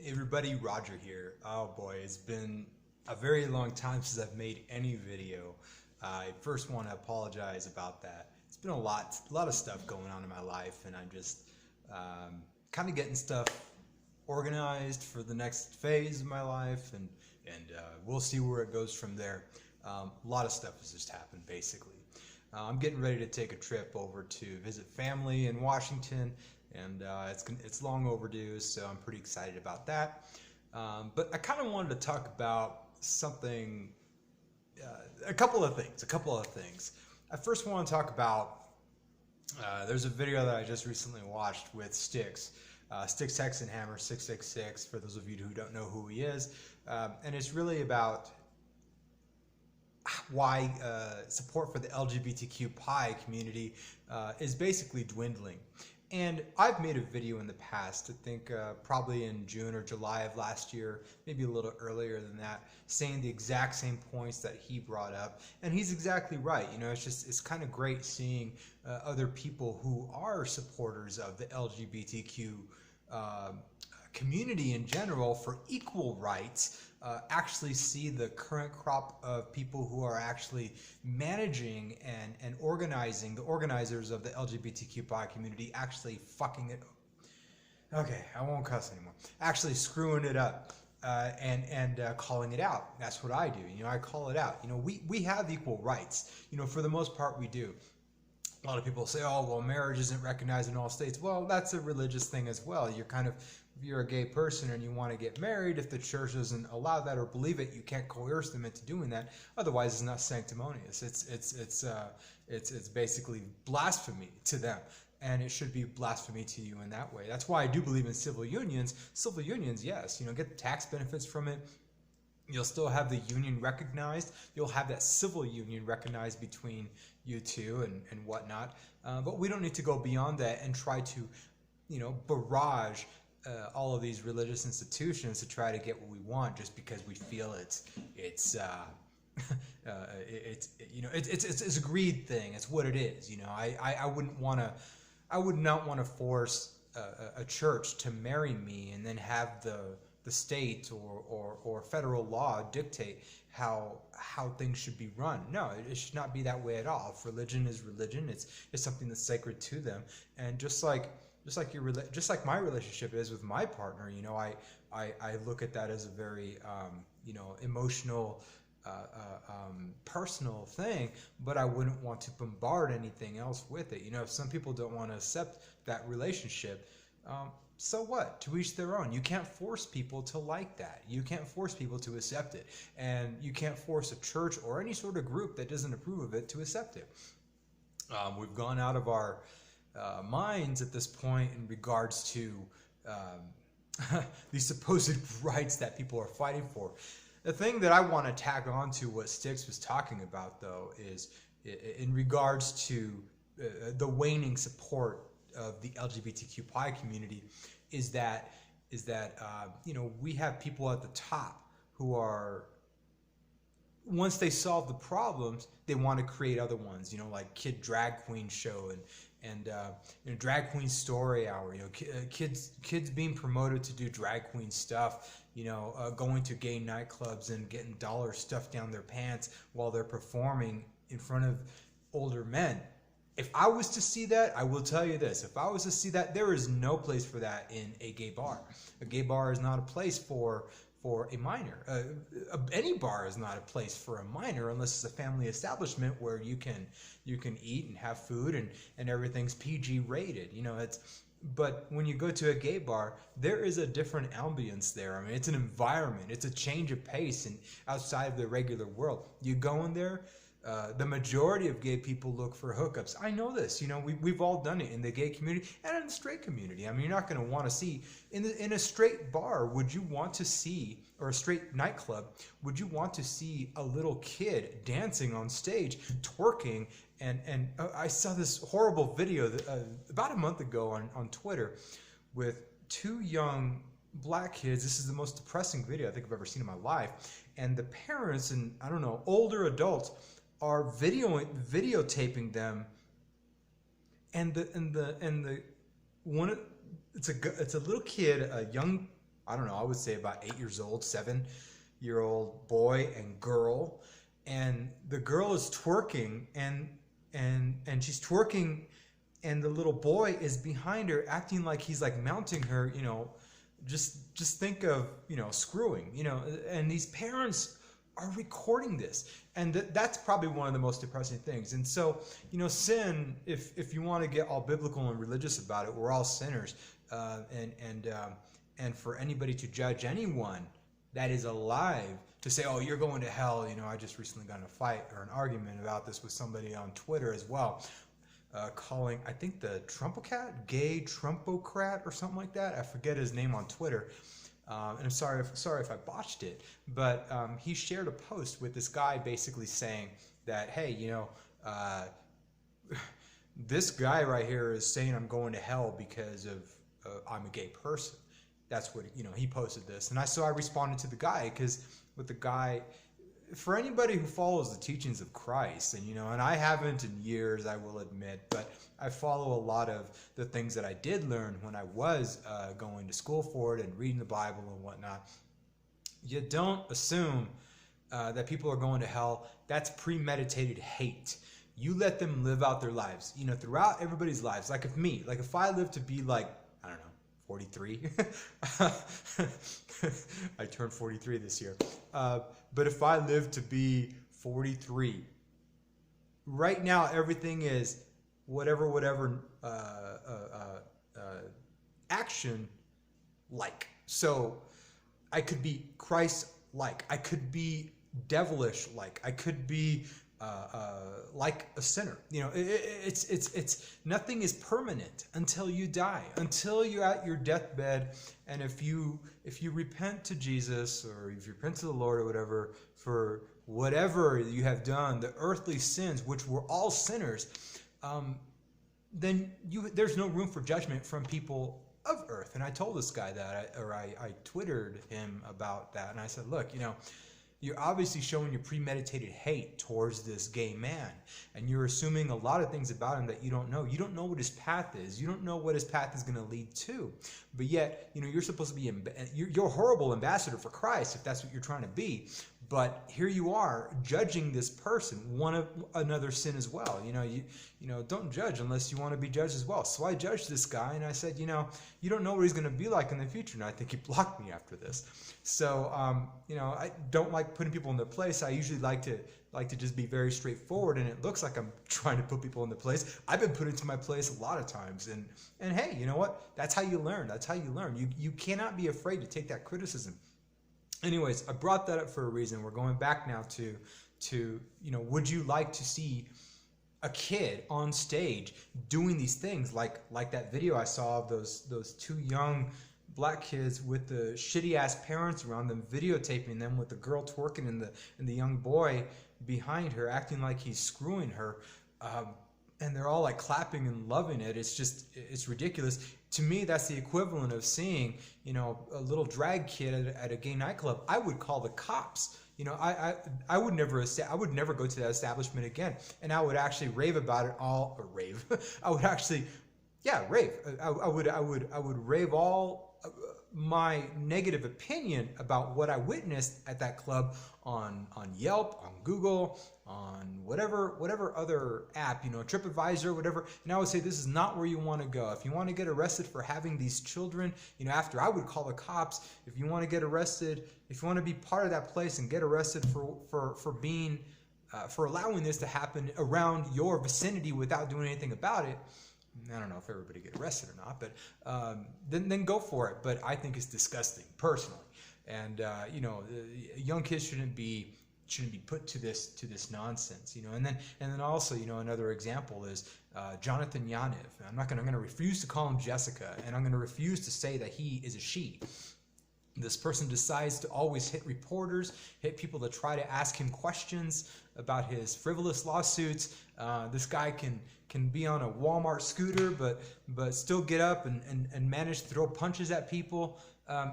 Hey everybody, Roger here. Oh boy, it's been a very long time since I've made any video. I first want to apologize about that. It's been a lot of stuff going on in my life, and I'm just kind of getting stuff organized for the next phase of my life, and we'll see where it goes from there. A lot of stuff has just happened, basically. I'm getting ready to take a trip over to visit family in Washington, and it's long overdue, so I'm pretty excited about that. But I kind of wanted to talk about something, a couple of things. I first want to talk about, there's a video that I just recently watched with StyxHexenhamner666, for those of you who don't know who he is, and it's really about why support for the LGBTQπ community is basically dwindling. And I've made a video in the past, I think probably in June or July of last year, maybe a little earlier than that, saying the exact same points that he brought up. And he's exactly right. You know, it's kind of great seeing other people who are supporters of the LGBTQ community in general for equal rights actually see the current crop of people who are actually managing and organizing, the organizers of the LGBTQπ community actually fucking it up. Okay, I won't cuss anymore. Actually screwing it up and calling it out. That's what I do. You know, I call it out. You know, we have equal rights. You know, for the most part we do. A lot of people say, oh, well, marriage isn't recognized in all states. Well, that's a religious thing as well. You're kind of, if you're a gay person and you want to get married, if the church doesn't allow that or believe it, you can't coerce them into doing that. Otherwise, it's not sanctimonious. It's basically blasphemy to them, and it should be blasphemy to you in that way. That's why I do believe in civil unions. Civil unions, yes, you know, get the tax benefits from it. You'll still have the union recognized. You'll have that civil union recognized between you two and whatnot. But we don't need to go beyond that and try to, you know, barrage all of these religious institutions to try to get what we want just because we feel it's a greed thing. It's what it is. You know, I would not want to force a church to marry me and then have the state or federal law dictate how things should be run. No, it should not be that way at all. If religion is religion, it's something that's sacred to them. And just like my relationship is with my partner, you know, I look at that as a very you know, emotional, personal thing, but I wouldn't want to bombard anything else with it. You know, if some people don't want to accept that relationship, so what? To each their own. You can't force people to like that. You can't force people to accept it. And you can't force a church or any sort of group that doesn't approve of it to accept it. We've gone out of our minds at this point in regards to these supposed rights that people are fighting for. The thing that I want to tag on to what Styx was talking about, though, is in regards to the waning support of the LGBTQπ community, is that you know, we have people at the top who are, once they solve the problems, they want to create other ones. You know, like Kid Drag Queen show and you know, Drag Queen Story Hour. You know, kids being promoted to do drag queen stuff. You know, going to gay nightclubs and getting dollars stuffed down their pants while they're performing in front of older men. If I was to see that, I will tell you this. If I was to see that, there is no place for that in a gay bar. A gay bar is not a place for a minor. Any bar is not a place for a minor unless it's a family establishment where you can eat and have food and everything's PG rated. You know, but when you go to a gay bar, there is a different ambience there. I mean, it's an environment. It's a change of pace and outside of the regular world. You go in there, the majority of gay people look for hookups. I know this. You know, we've all done it in the gay community and in the straight community. I mean, you're not going to want to see in a straight bar. Would you want to see, or a straight nightclub? Would you want to see a little kid dancing on stage, twerking? And I saw this horrible video about a month ago on Twitter with two young black kids. This is the most depressing video I think I've ever seen in my life. And the parents and, I don't know, older adults are videotaping them, and the one, it's a little kid, a young I don't know, I would say about 8 years old, 7-year-old boy and girl, and the girl is twerking, and she's twerking, and the little boy is behind her acting like he's like mounting her, you know. Just think of, you know, screwing, you know, and these parents are recording this, and that's probably one of the most depressing things. And so, you know, sin, if you want to get all biblical and religious about it, we're all sinners, and for anybody to judge anyone that is alive to say, oh, you're going to hell. You know, I just recently got in a fight or an argument about this with somebody on Twitter as well, calling, I think, the Trumpocrat, gay Trumpocrat or something like that. I forget his name on Twitter. And I'm sorry if I botched it, but he shared a post with this guy basically saying that, hey, you know, this guy right here is saying I'm going to hell because of I'm a gay person. That's what, you know, he posted this. And I responded to the guy, because with the guy, for anybody who follows the teachings of Christ, and, you know, and I haven't in years, I will admit, but I follow a lot of the things that I did learn when I was going to school for it and reading the Bible and whatnot. You don't assume that people are going to hell. That's premeditated hate. You let them live out their lives, you know, throughout everybody's lives. Like if I live to be like, I don't know, 43. I turned 43 this year. But if I live to be 43, right now everything is whatever action like. So I could be Christ-like. I could be devilish-like. I could be like a sinner. You know, it's nothing is permanent until you die, until you're at your deathbed. And if you repent to Jesus, or if you repent to the Lord or whatever, for whatever you have done, the earthly sins, which we're all sinners, then there's no room for judgment from people of earth. And I told this guy that, I twittered him about that, and I said, look, you know, you're obviously showing your premeditated hate towards this gay man, and you're assuming a lot of things about him that you don't know. You don't know what his path is. You don't know what his path is going to lead to. But yet, you know, you're supposed to be you're a horrible ambassador for Christ if that's what you're trying to be. But here you are judging this person, one of another sin as well. You know, don't judge unless you want to be judged as well. So I judged this guy, and I said, you know, you don't know what he's going to be like in the future. And I think he blocked me after this. So, you know, I don't like putting people in their place. I usually like to just be very straightforward, and it looks like I'm trying to put people in their place. I've been put into my place a lot of times, and hey, you know what? That's how you learn. That's how you learn. You cannot be afraid to take that criticism. Anyways, I brought that up for a reason. We're going back now to you know, would you like to see a kid on stage doing these things like that video I saw of those two young black kids with the shitty ass parents around them, videotaping them with the girl twerking and the young boy behind her acting like he's screwing her, and they're all like clapping and loving it. It's ridiculous. To me, that's the equivalent of seeing, you know, a little drag kid at a gay nightclub. I would call the cops. You know, I would never go to that establishment again, and I would actually rave about it all. Or rave. I would actually, yeah, rave. I would rave all my negative opinion about what I witnessed at that club on Yelp, on Google, on whatever other app, you know, TripAdvisor, whatever. And I would say, this is not where you want to go. If you want to get arrested for having these children, you know, after I would call the cops. If you want to get arrested, if you want to be part of that place and get arrested for being for allowing this to happen around your vicinity without doing anything about it, I don't know if everybody get arrested or not, but then go for it. But I think it's disgusting, personally. And you know, young kids shouldn't be put to this nonsense, you know. And then also, you know, another example is Jonathan Yaniv. I'm going to refuse to call him Jessica, and I'm going to refuse to say that he is a she. This person decides to always hit reporters, hit people that try to ask him questions about his frivolous lawsuits. This guy can be on a Walmart scooter, but still get up and manage to throw punches at people.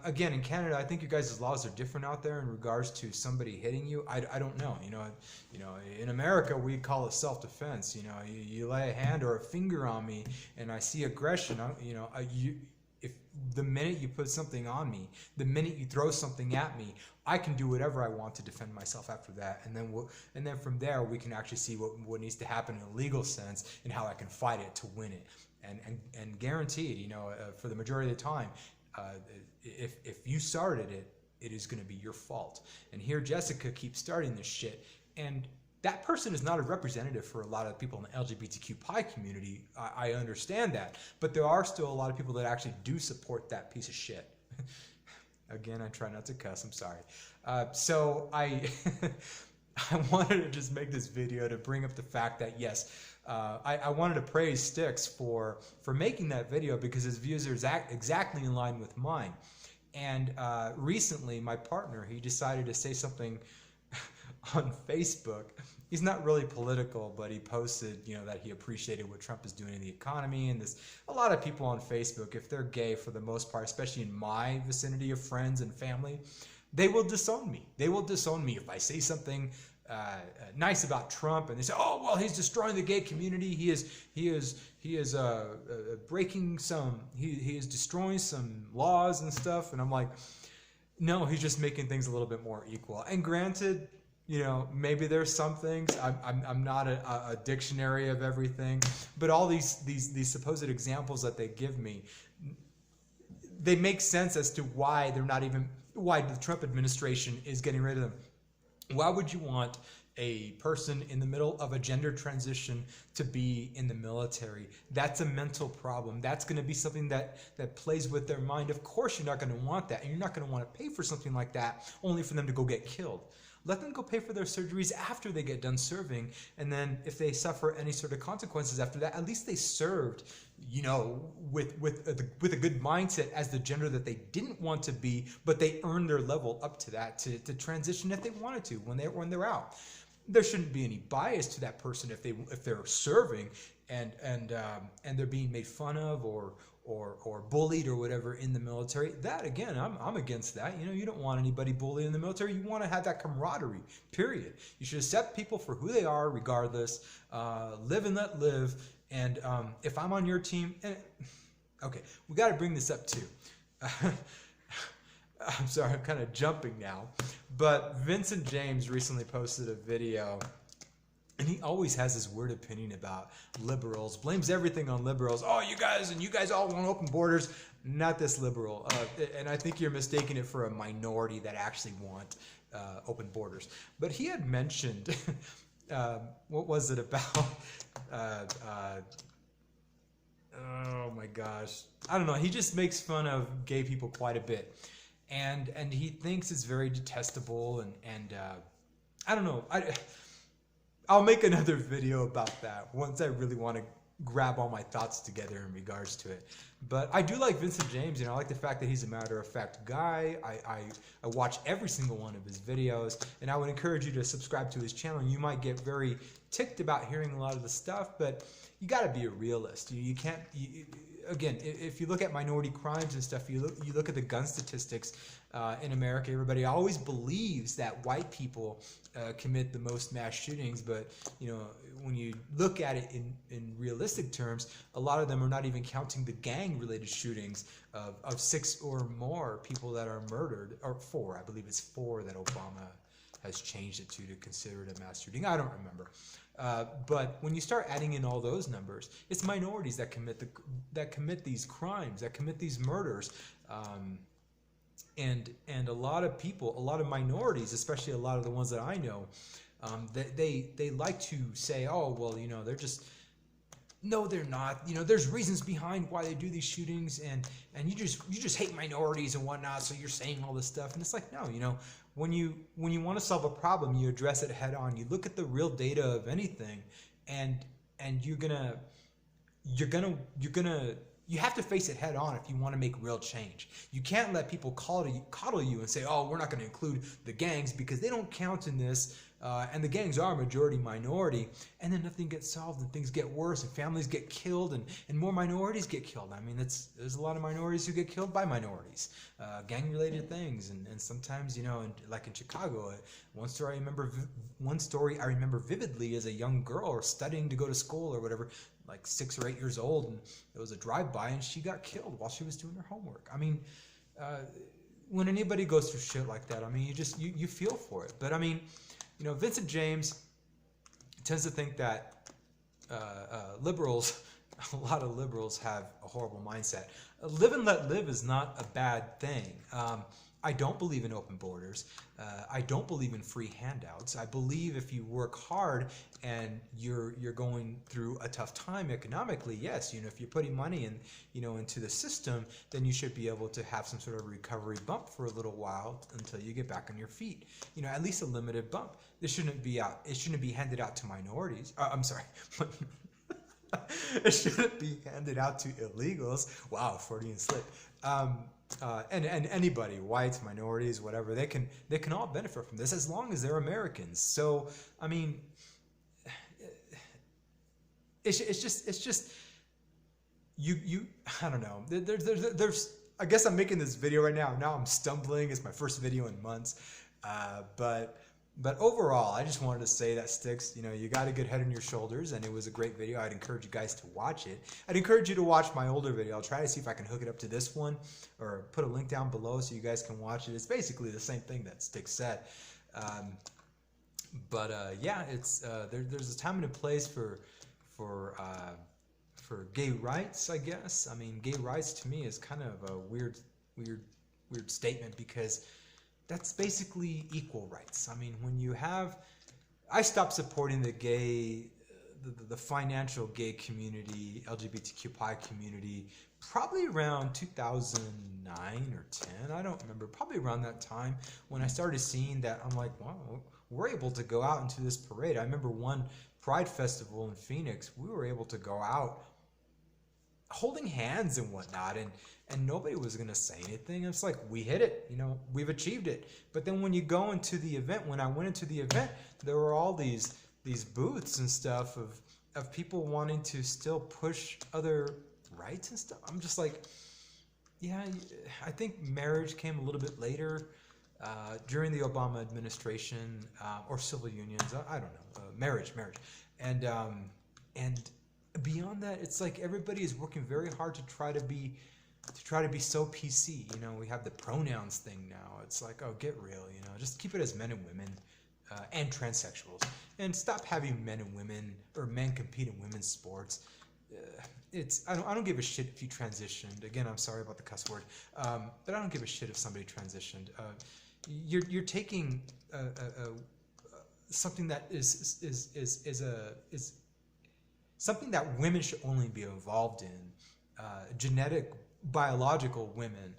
Again, in Canada, I think you guys' laws are different out there in regards to somebody hitting you. I don't know. You know, in America, we call it self-defense. You know, you lay a hand or a finger on me, and I see aggression. the minute you put something on me, the minute you throw something at me, I can do whatever I want to defend myself after that, and then from there we can actually see what needs to happen in a legal sense and how I can fight it to win it, and guaranteed, you know, for the majority of the time, if you started it, it is going to be your fault. And here Jessica keeps starting this shit, and that person is not a representative for a lot of people in the LGBTQπ community. I understand that, but there are still a lot of people that actually do support that piece of shit. Again, I try not to cuss, I'm sorry. So I wanted to just make this video to bring up the fact that yes, I wanted to praise Styx for making that video, because his views are exactly in line with mine. And recently, my partner, he decided to say something on Facebook. He's not really political, but he posted, you know, that he appreciated what Trump is doing in the economy. And a lot of people on Facebook, if they're gay for the most part, especially in my vicinity of friends and family, they will disown me. They will disown me if I say something nice about Trump, and they say, "Oh, well, he's destroying the gay community. He is breaking some. He is destroying some laws and stuff." And I'm like, no, he's just making things a little bit more equal. And granted, you know, maybe there's some things. I'm not a dictionary of everything, but all these supposed examples that they give me, they make sense as to why why the Trump administration is getting rid of them. Why would you want a person in the middle of a gender transition to be in the military? That's a mental problem. That's going to be something that plays with their mind. Of course you're not going to want that, and you're not going to want to pay for something like that only for them to go get killed. Let them go pay for their surgeries after they get done serving, and then if they suffer any sort of consequences after that, at least they served, you know, with a good mindset as the gender that they didn't want to be, but they earned their level up to that to transition if they wanted to when they're out. There shouldn't be any bias to that person if they're serving and they're being made fun of or bullied or whatever in the military. That, again, I'm against that. You know, you don't want anybody bullied in the military. You want to have that camaraderie, period. You should accept people for who they are regardless. Live and let live. And if I'm on your team, okay, we got to bring this up too. I'm sorry, I'm kind of jumping now, but Vincent James recently posted a video, and he always has this weird opinion about liberals, blames everything on liberals. Oh, you guys all want open borders. Not this liberal. And I think you're mistaking it for a minority that actually want open borders. But he had mentioned, what was it about? Oh my gosh. I don't know. He just makes fun of gay people quite a bit. And he thinks it's very detestable, and I don't know. I'll make another video about that once I really want to grab all my thoughts together in regards to it. But I do like Vincent James. You know, I like the fact that he's a matter-of-fact guy. I watch every single one of his videos, and I would encourage you to subscribe to his channel. You might get very ticked about hearing a lot of the stuff, but you got to be a realist. You can't. Again, if you look at minority crimes and stuff, you look at the gun statistics in America. Everybody always believes that white people commit the most mass shootings, but you know, when you look at it in realistic terms, a lot of them are not even counting the gang-related shootings of 6 or more people that are murdered, or 4. I believe it's 4 that Obama has changed it to consider it a mass shooting. I don't remember. But when you start adding in all those numbers, it's minorities that commit these crimes, that commit these murders, and a lot of people, a lot of minorities, especially a lot of the ones that I know, they like to say, oh, well, you know, they're just. No, they're not. You know, there's reasons behind why they do these shootings, and you just hate minorities and whatnot. So you're saying all this stuff, and it's like, no, you know, when you want to solve a problem, you address it head on. You look at the real data of anything, and you have to face it head on if you want to make real change. You can't let people coddle you and say, oh, we're not going to include the gangs because they don't count in this. And the gangs are majority minority, and then nothing gets solved, and things get worse, and families get killed, and more minorities get killed. I mean, there's a lot of minorities who get killed by minorities, gang-related things, and sometimes, you know, like in Chicago, one story I remember vividly as a young girl or studying to go to school or whatever. like 6 or 8 years old, and it was a drive-by, and she got killed while she was doing her homework. I mean, when anybody goes through shit like that, I mean, you feel for it. But I mean, Vincent James tends to think that liberals, a lot of liberals have a horrible mindset. Live and let live is not a bad thing. I don't believe in open borders. I don't believe in free handouts. I believe if you work hard and you're going through a tough time economically, yes, if you're putting money in, into the system, then you should be able to have some sort of recovery bump for a little while until you get back on your feet. At least a limited bump. This shouldn't be out. It shouldn't be handed out to minorities. I'm sorry. It shouldn't be handed out to illegals. Wow, Freudian slip. And anybody, whites, minorities, whatever, they can all benefit from this as long as they're Americans. So I mean, it's just you I don't know. There's I guess I'm making this video right now. Now I'm stumbling. It's my first video in months, But overall, I just wanted to say that Styx, you got a good head on your shoulders, and it was a great video. I'd encourage you guys to watch it. I'd encourage you to watch my older video. I'll try to see if I can hook it up to this one, or put a link down below so you guys can watch it. It's basically the same thing that Styx said. Yeah, it's there's a time and a place for gay rights, I guess. I mean, gay rights to me is kind of a weird statement, because that's basically equal rights. I mean, when you have, I stopped supporting the financial gay community, LGBTQπ community, probably around 2009 or 10. I don't remember. Probably around that time when I started seeing that. I'm like, wow, we're able to go out into this parade. I remember one Pride festival in Phoenix. We were able to go out holding hands and whatnot, and nobody was going to say anything. It's like, we hit it, we've achieved it. But then when you go into the event, when I went into the event, there were all these booths and stuff of people wanting to still push other rights and stuff. I'm just like, yeah, I think marriage came a little bit later, during the Obama administration, or civil unions. I don't know, marriage, and beyond that, it's like everybody is working very hard to try to be so PC. We have the pronouns thing now. It's like, oh, get real. Just keep it as men and women, and transsexuals, and stop having men and women, or men compete in women's sports. I don't give a shit if you transitioned. Again, I'm sorry about the cuss word, but I don't give a shit if somebody transitioned. You're taking something that is something that women should only be involved in. Genetic, biological women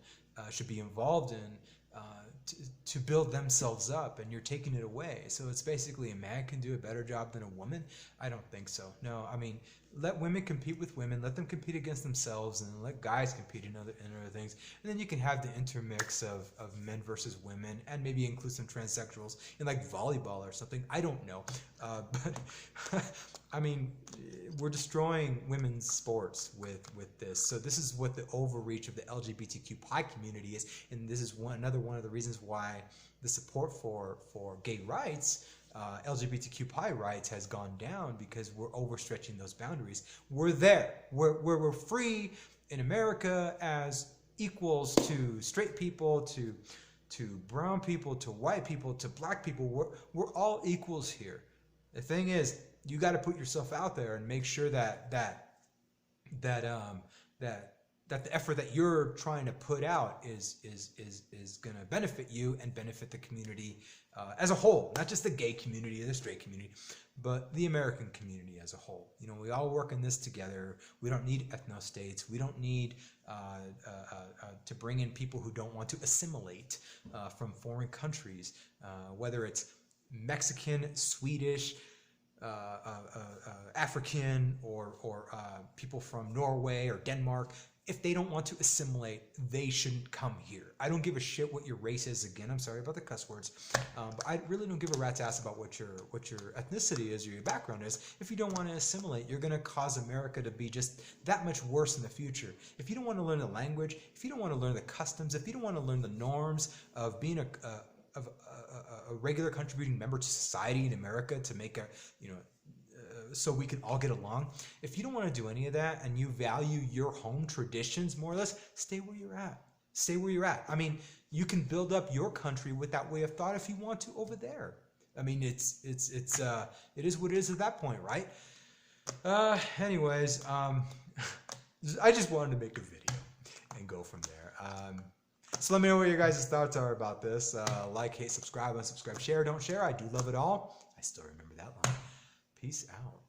should be involved in to build themselves up, and you're taking it away. So it's basically a man can do a better job than a woman? I don't think so. No, I mean, let women compete with women, let them compete against themselves, and let guys compete in other things. And then you can have the intermix of men versus women, and maybe include some transsexuals in like volleyball or something. I don't know. But I mean, we're destroying women's sports with this. So this is what the overreach of the LGBTQπ community is, and this is another one of the reasons why the support for gay rights, LGBTQπ rights, has gone down, because we're overstretching those boundaries. We're there. We're free in America as equals to straight people, to brown people, to white people, to black people. We're all equals here. The thing is, you got to put yourself out there and make sure that the effort that you're trying to put out is going to benefit you and benefit the community as a whole, not just the gay community or the straight community, but the American community as a whole. We all work in this together. We don't need ethno-states. We don't need to bring in people who don't want to assimilate from foreign countries, whether it's Mexican, Swedish, African, or people from Norway or Denmark. If they don't want to assimilate, they shouldn't come here. I don't give a shit what your race is. Again, I'm sorry about the cuss words, but I really don't give a rat's ass about what your ethnicity is or your background is. If you don't want to assimilate, you're going to cause America to be just that much worse in the future. If you don't want to learn the language, if you don't want to learn the customs, if you don't want to learn the norms of being a regular contributing member to society in America, to make so we can all get along. If you don't want to do any of that and you value your home traditions more or less, stay where you're at. Stay where you're at. I mean, you can build up your country with that way of thought if you want to over there. I mean, it is what it is at that point, right? Anyways, I just wanted to make a video and go from there. So let me know what your guys' thoughts are about this. Like, hate, subscribe, unsubscribe, share, don't share. I do love it all. I still remember that line. Peace out.